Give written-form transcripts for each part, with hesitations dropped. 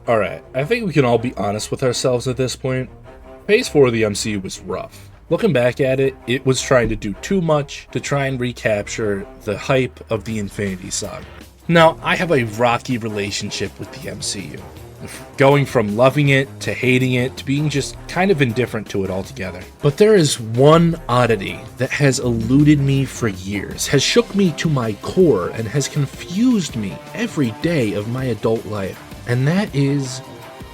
Alright, I think we can all be honest with ourselves at this point. Phase 4 of the MCU was rough. Looking back at it, it was trying to do too much to try and recapture the hype of the Infinity Saga. Now, I have a rocky relationship with the MCU. Going from loving it to hating it to being just kind of indifferent to it altogether. But there is one oddity that has eluded me for years, has shook me to my core, and has confused me every day of my adult life. And that is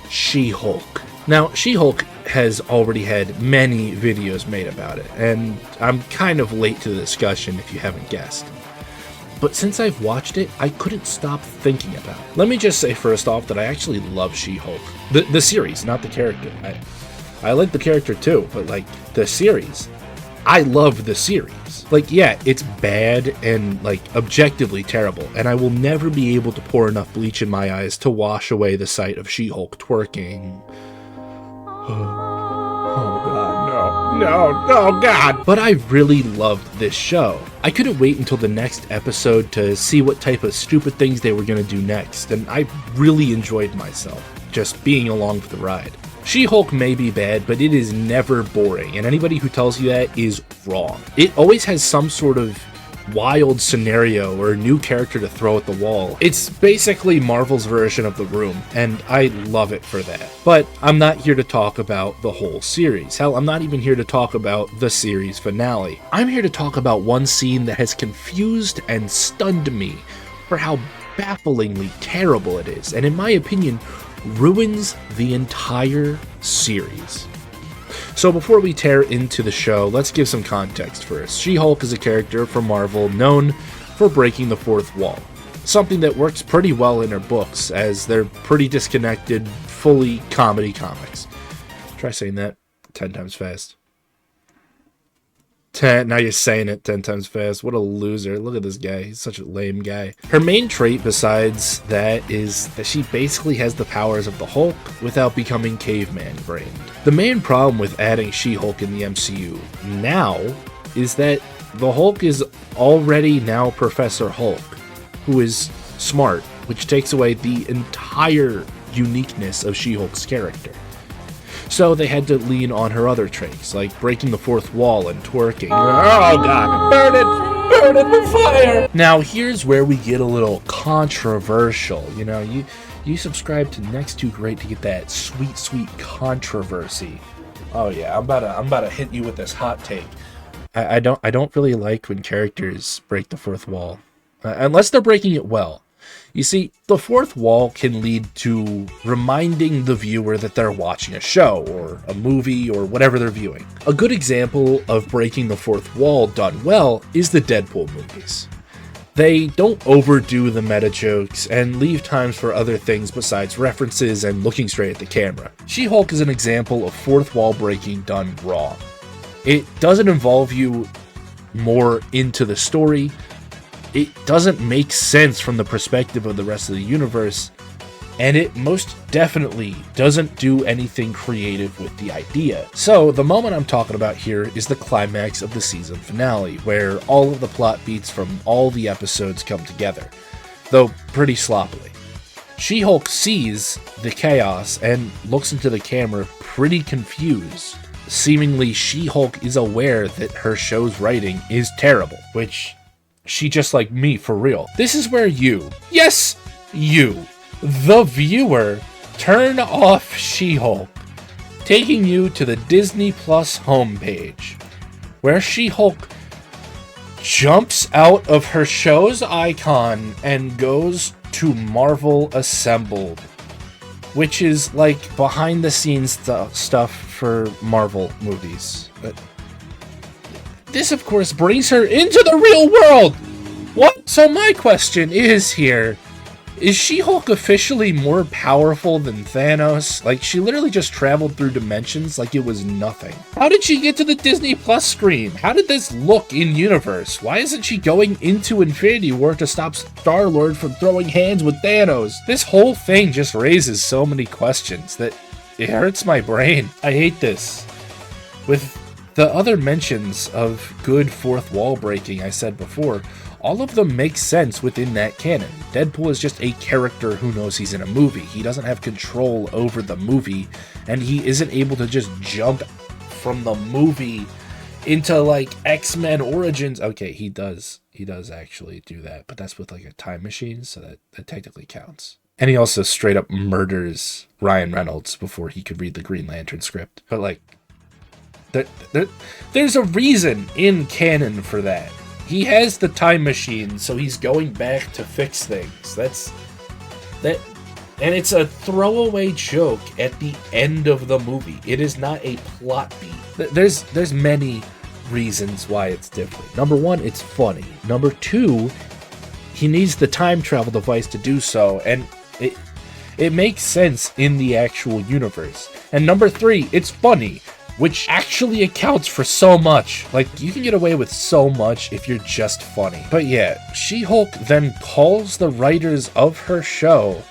She-Hulk. Now, She-Hulk has already had many videos made about it, and I'm kind of late to the discussion if you haven't guessed. But since I've watched it, I couldn't stop thinking about it. Let me just say first off that I actually love She-Hulk. The series, not the character. I like the character too, but like the series. I love the series. Like, yeah, it's bad and like objectively terrible, and I will never be able to pour enough bleach in my eyes to wash away the sight of She-Hulk twerking. Oh god, no, god! But I really loved this show. I couldn't wait until the next episode to see what type of stupid things they were gonna do next, and I really enjoyed myself, just being along for the ride. She-Hulk may be bad, but it is never boring, and anybody who tells you that is wrong. It always has some sort of wild scenario or new character to throw at the wall. It's basically Marvel's version of The Room, and I love it for that. But I'm not here to talk about the whole series. Hell, I'm not even here to talk about the series finale. I'm here to talk about one scene that has confused and stunned me for how bafflingly terrible it is, and in my opinion, ruins the entire series. So before we tear into the show, let's give some context first. She-Hulk is a character from Marvel known for breaking the fourth wall, something that works pretty well in her books as they're pretty disconnected, fully comedy comics. Try saying that 10 times fast. 10, now you're saying it 10 times fast. What a loser. Look at this guy. He's such a lame guy. Her main trait besides that is that she basically has the powers of the Hulk without becoming caveman brained. The main problem with adding She-Hulk in the MCU now is that the Hulk is already now Professor Hulk, who is smart, which takes away the entire uniqueness of She-Hulk's character. So they had to lean on her other traits, like breaking the fourth wall and twerking. Oh god, burn it with fire! Now here's where we get a little controversial. You know, you subscribe to Next Too Great to get that sweet controversy. Oh yeah, I'm about to hit you with this hot take. I don't really like when characters break the fourth wall, unless they're breaking it well. You see, the fourth wall can lead to reminding the viewer that they're watching a show, or a movie, or whatever they're viewing. A good example of breaking the fourth wall done well is the Deadpool movies. They don't overdo the meta jokes and leave times for other things besides references and looking straight at the camera. She-Hulk is an example of fourth wall breaking done wrong. It doesn't involve you more into the story. It doesn't make sense from the perspective of the rest of the universe, and it most definitely doesn't do anything creative with the idea. So the moment I'm talking about here is the climax of the season finale, where all of the plot beats from all the episodes come together, though pretty sloppily. She-Hulk sees the chaos and looks into the camera pretty confused. Seemingly, She-Hulk is aware that her show's writing is terrible, which she just like me for real. This is where you, yes, you, the viewer, turn off She-Hulk, taking you to the Disney Plus homepage, where She-Hulk jumps out of her show's icon and goes to Marvel Assembled, which is like behind the scenes stuff for Marvel movies. This, of course, brings her into the real world! What? So my question is here, is She-Hulk officially more powerful than Thanos? Like, she literally just traveled through dimensions like it was nothing. How did she get to the Disney Plus screen? How did this look in-universe? Why isn't she going into Infinity War to stop Star-Lord from throwing hands with Thanos? This whole thing just raises so many questions that it hurts my brain. I hate this. With the other mentions of good fourth wall breaking I said before, all of them make sense within that canon. Deadpool is just a character who knows he's in a movie. He doesn't have control over the movie, and he isn't able to just jump from the movie into like X-Men Origins. Okay, he does actually do that, but that's with like a time machine, so that technically counts. And he also straight up murders Ryan Reynolds before he could read the Green Lantern script. But like, there's a reason in canon for that. He has the time machine, so he's going back to fix things. And it's a throwaway joke at the end of the movie. It is not a plot beat. There's many reasons why it's different. Number one, it's funny. Number two, he needs the time travel device to do so, and it makes sense in the actual universe. And number three, it's funny, which actually accounts for so much. Like, you can get away with so much if you're just funny. But yeah, She-Hulk then calls the writers of her show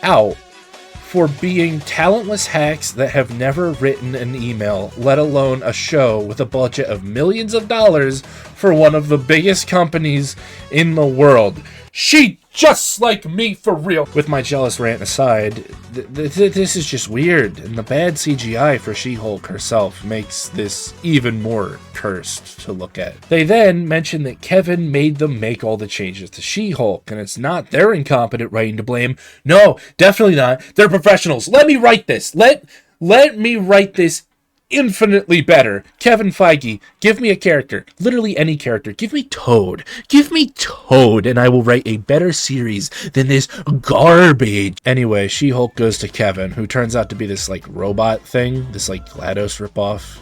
out for being talentless hacks that have never written an email, let alone a show with a budget of millions of dollars for one of the biggest companies in the world. She just like me for real. With my jealous rant aside, this is just weird, and the bad CGI for She-Hulk herself makes this even more cursed to look at. They then mention that Kevin made them make all the changes to She-Hulk, and it's not their incompetent writing to blame. No, definitely not. They're professionals. Let me write this. Let me write this infinitely better. Kevin Feige, give me a character. Literally any character. Give me Toad. Give me Toad, and I will write a better series than this garbage. Anyway, She-Hulk goes to Kevin, who turns out to be this, like, robot thing. This, like, GLaDOS ripoff.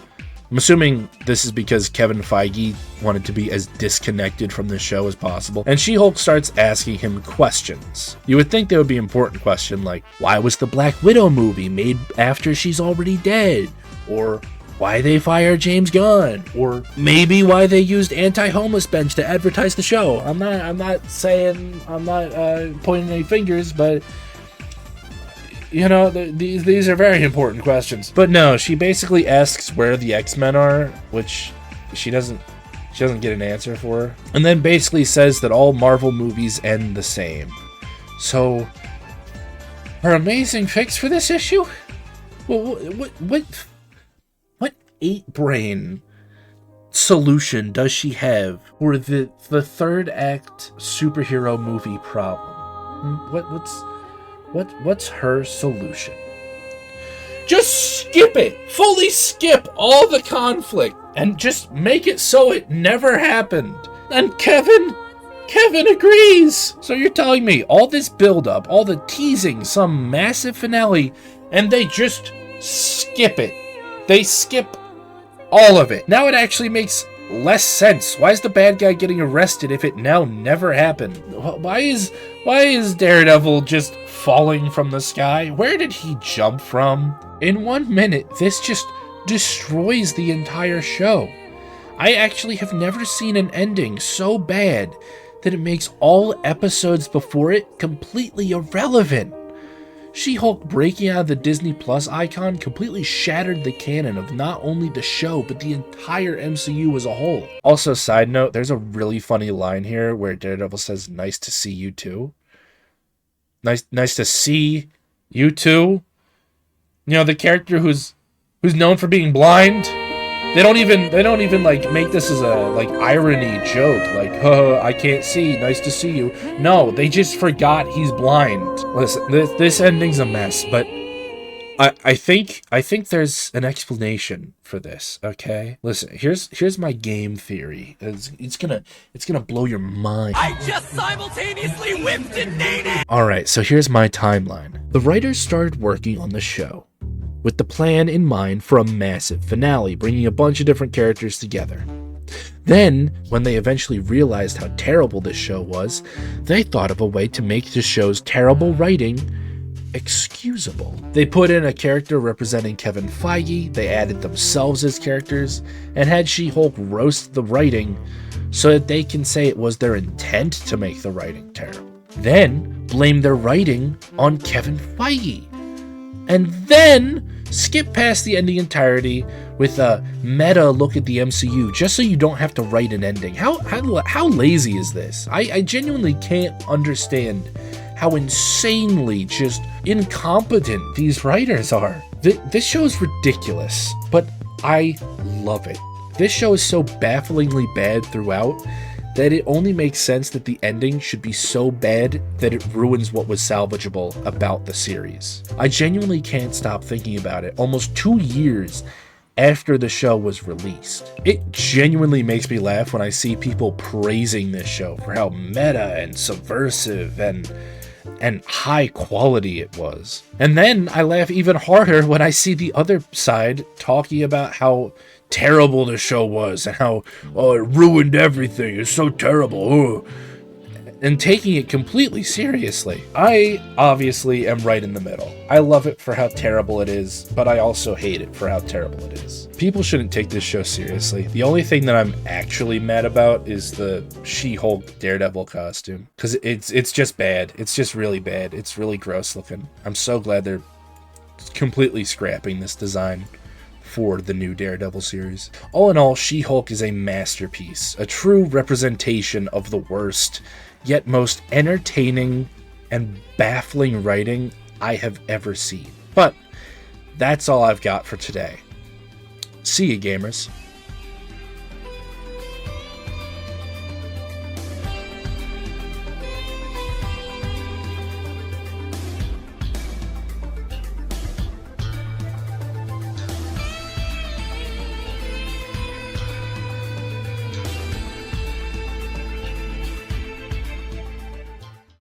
I'm assuming this is because Kevin Feige wanted to be as disconnected from the show as possible. And She-Hulk starts asking him questions. You would think they would be important questions like, why was the Black Widow movie made after she's already dead? Or why they fired James Gunn, or maybe why they used anti-homeless bench to advertise the show. I'm not pointing any fingers, but you know, these are very important questions. But no, she basically asks where the X-Men are, which she doesn't get an answer for, and then basically says that all Marvel movies end the same. So, her amazing fix for this issue? Well, what 8-brain solution does she have for the third act superhero movie problem? What's her solution? Just skip it! Fully skip all the conflict and just make it so it never happened. And Kevin agrees! So you're telling me all this build-up, all the teasing, some massive finale, and they just skip it. They skip all of it. Now it actually makes less sense. Why is the bad guy getting arrested if it now never happened? Why is Daredevil just falling from the sky? Where did he jump from? In 1 minute, this just destroys the entire show. I actually have never seen an ending so bad that it makes all episodes before it completely irrelevant. She-Hulk breaking out of the Disney Plus icon completely shattered the canon of not only the show, but the entire MCU as a whole. Also, side note, there's a really funny line here where Daredevil says, "Nice to see you too." Nice to see you too. You know, the character who's known for being blind. They don't even like make this as a like irony joke, like, I can't see, nice to see you. No, they just forgot he's blind. Listen, this ending's a mess, but I think there's an explanation for this, okay? Listen, here's my game theory. It's gonna blow your mind. I just simultaneously whipped and dated! Alright, so here's my timeline. The writers started working on the show with the plan in mind for a massive finale, bringing a bunch of different characters together. Then, when they eventually realized how terrible this show was, they thought of a way to make the show's terrible writing excusable. They put in a character representing Kevin Feige, they added themselves as characters, and had She-Hulk roast the writing so that they can say it was their intent to make the writing terrible. Then, blame their writing on Kevin Feige. And then skip past the ending entirety with a meta look at the MCU just so you don't have to write an ending. How lazy is this? I genuinely can't understand how insanely just incompetent these writers are. This show is ridiculous, but I love it. This show is so bafflingly bad throughout that it only makes sense that the ending should be so bad that it ruins what was salvageable about the series. I genuinely can't stop thinking about it almost 2 years after the show was released. It genuinely makes me laugh when I see people praising this show for how meta and subversive and high quality it was. And then I laugh even harder when I see the other side talking about how terrible the show was and how it ruined everything, it's so terrible, and taking it completely seriously. I obviously am right in the middle. I love it for how terrible it is, but I also hate it for how terrible it is. People shouldn't take this show seriously. The only thing that I'm actually mad about is the She-Hulk Daredevil costume, because it's just bad. It's just really bad. It's really gross looking. I'm so glad they're completely scrapping this design for the new Daredevil series. All in all, She-Hulk is a masterpiece, a true representation of the worst, yet most entertaining and baffling writing I have ever seen. But that's all I've got for today. See you, gamers.